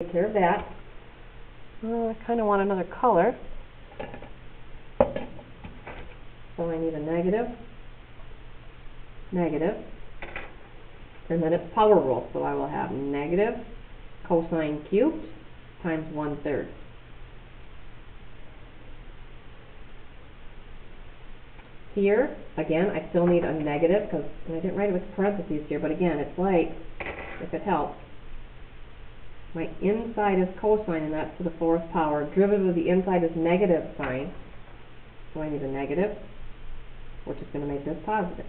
Take care of that. I kind of want another color. So I need a negative, negative, and then it's power rule. So I will have negative cosine cubed times 1/3. Here, again, I still need a negative because I didn't write it with parentheses here, but again, it's like, if it helps, my inside is cosine, and that's to the 4th power. Derivative of the inside is negative sine, so I need a negative, which is going to make this positive.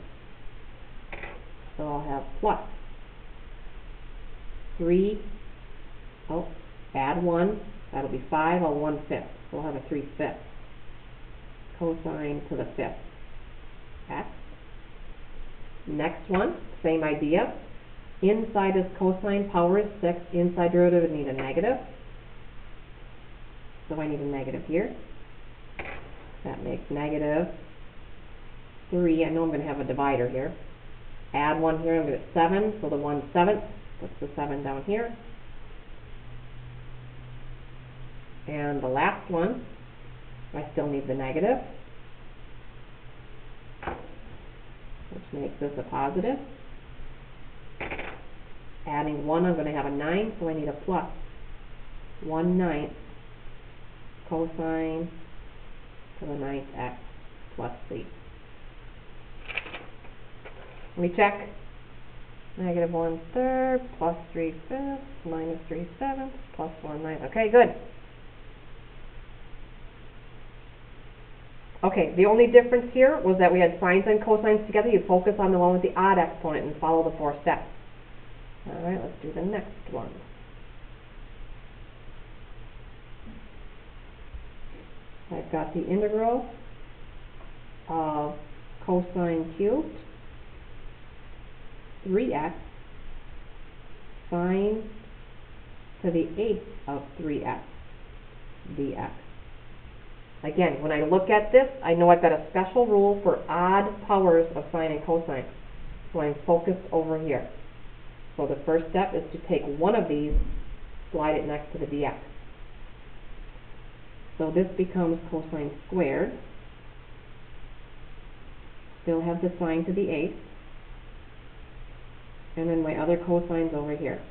So I'll have plus 3, add 1, that'll be 5, 1/5. So we'll have a 3/5. Cosine to the 5th. X. Next one, same idea. Inside is cosine, power is 6. Inside derivative would need a negative. So I need a negative here. That makes negative 3. I know I'm going to have a divider here. Add 1 here, I'm going to get 7. So the 1/7 puts the 7 down here. And the last one, I still need the negative, which makes this a positive. Adding 1, I'm going to have a 9, so I need a plus 1/9 cosine to the 9th x plus c. Let me check. Negative 1/3 plus 3/5 minus 3/7 plus 1/9. Okay, good. Okay, the only difference here was that we had sines and cosines together. You focus on the one with the odd exponent and follow the 4 steps. Alright, let's do the next one. I've got the integral of cosine cubed 3x sine to the 8th of 3x dx. Again, when I look at this, I know I've got a special rule for odd powers of sine and cosine. So I'm focused over here. So the first step is to take one of these, slide it next to the dx. So this becomes cosine squared. Still have the sine to the 8th. And then my other cosines over here.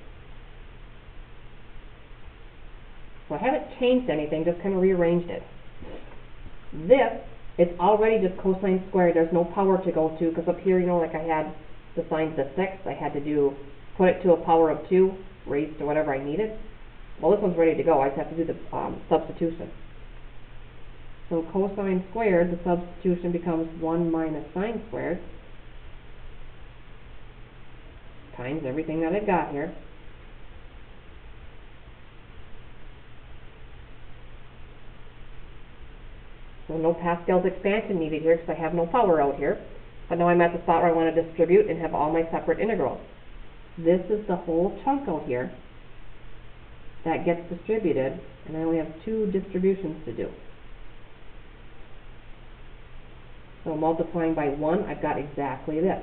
So I haven't changed anything, just kind of rearranged it. This, it's already just cosine squared. There's no power to go to, because up here, you know, like I had the sine to the 6th, I had to put it to a power of 2, raised to whatever I needed. Well, this one's ready to go. I just have to do the substitution. So cosine squared, the substitution becomes 1 minus sine squared times everything that I've got here. So no Pascal's expansion needed here because I have no power out here. But now I'm at the spot where I want to distribute and have all my separate integrals. This is the whole chunk out here that gets distributed, and I only have 2 distributions to do. So multiplying by 1, I've got exactly this.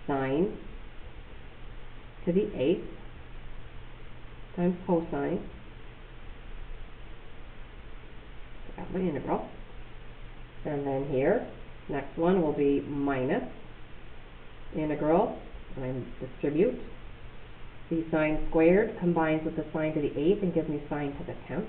Sine to the 8th times cosine. Got my integral. And then here, next one will be minus integral, and I distribute. The sine squared combines with the sine to the 8th and gives me sine to the 10th.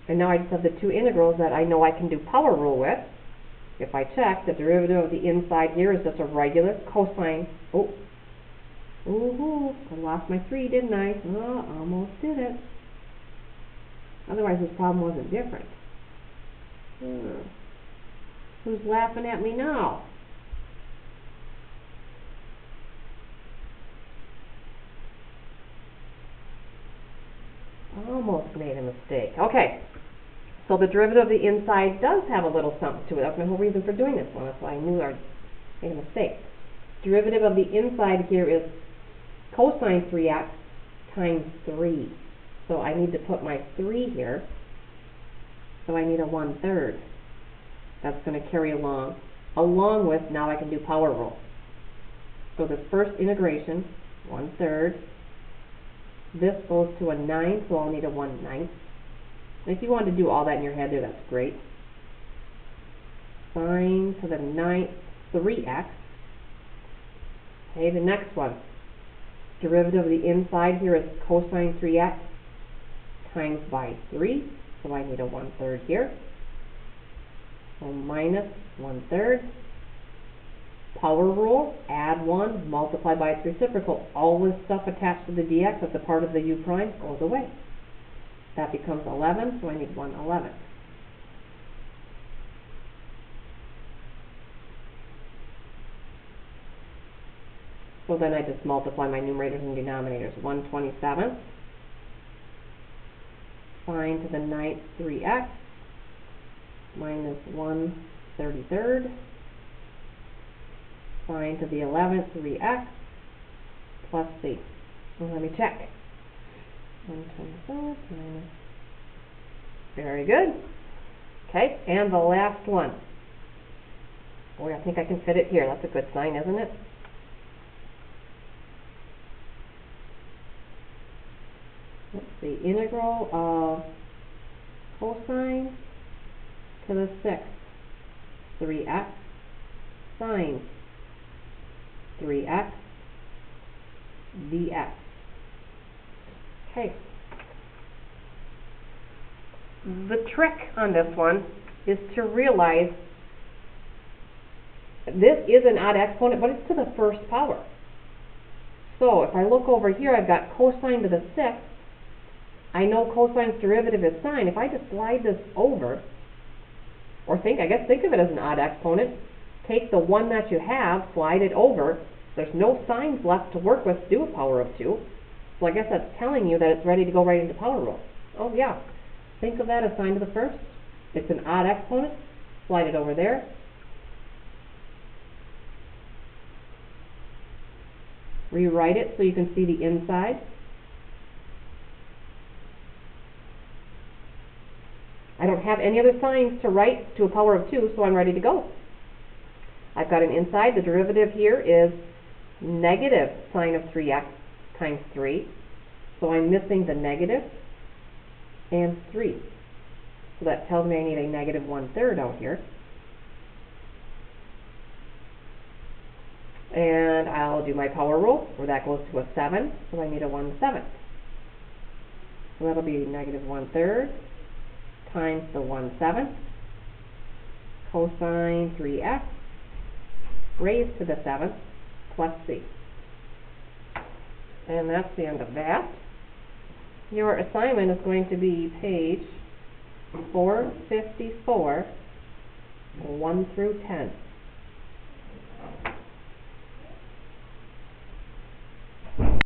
And now I just have the 2 integrals that I know I can do power rule with. If I check, the derivative of the inside here is just a regular cosine. I lost my 3, didn't I? Oh, almost did it. Otherwise this problem wasn't different. Who's laughing at me now? Almost made a mistake. Okay. So the derivative of the inside does have a little something to it. That's my whole reason for doing this one. That's why I knew I made a mistake. Derivative of the inside here is cosine 3x times 3. So I need to put my 3 here. So I need a 1/3. That's going to carry along with, now I can do power rule. So this first integration, 1/3, this goes to a 9, so I'll need a 1/9. If you want to do all that in your head there, that's great. Sine to the 9th, 3x. Okay, the next one. Derivative of the inside here is cosine 3x times by 3, so I need a 1/3 here. So minus 1/3. Power rule, add 1, multiply by its reciprocal. All this stuff attached to the dx that's a part of the u prime goes away. That becomes 11, so I need 1/11. So then I just multiply my numerators and denominators. 1/27 sine to the 9th 3x minus 1/33 sine to the 11th 3x plus c. Well, let me check. 1/25 minus. Very good. Okay, and the last one. Boy, I think I can fit it here. That's a good sign, isn't it? Let's see, integral of cosine to the 6th 3x sine 3x dx. Okay. The trick on this one is to realize this is an odd exponent, but it's to the first power. So if I look over here, I've got cosine to the 6th. I know cosine's derivative is sine. If I just slide this over, or think of it as an odd exponent, take the one that you have, slide it over. There's no signs left to work with to do a power of 2. So I guess that's telling you that it's ready to go right into power rule. Oh yeah. Think of that as sine to the first. It's an odd exponent. Slide it over there. Rewrite it so you can see the inside. I don't have any other signs to write to a power of 2, so I'm ready to go. I've got an inside. The derivative here is negative sine of 3x times 3. So I'm missing the negative and 3. So that tells me I need a negative 1/3 out here. And I'll do my power rule, where that goes to a 7, so I need a 1/7. So that'll be negative 1/3 times the 1/7 cosine 3x raised to the 7th plus c. And that's the end of that. Your assignment is going to be page 454, 1 through 10.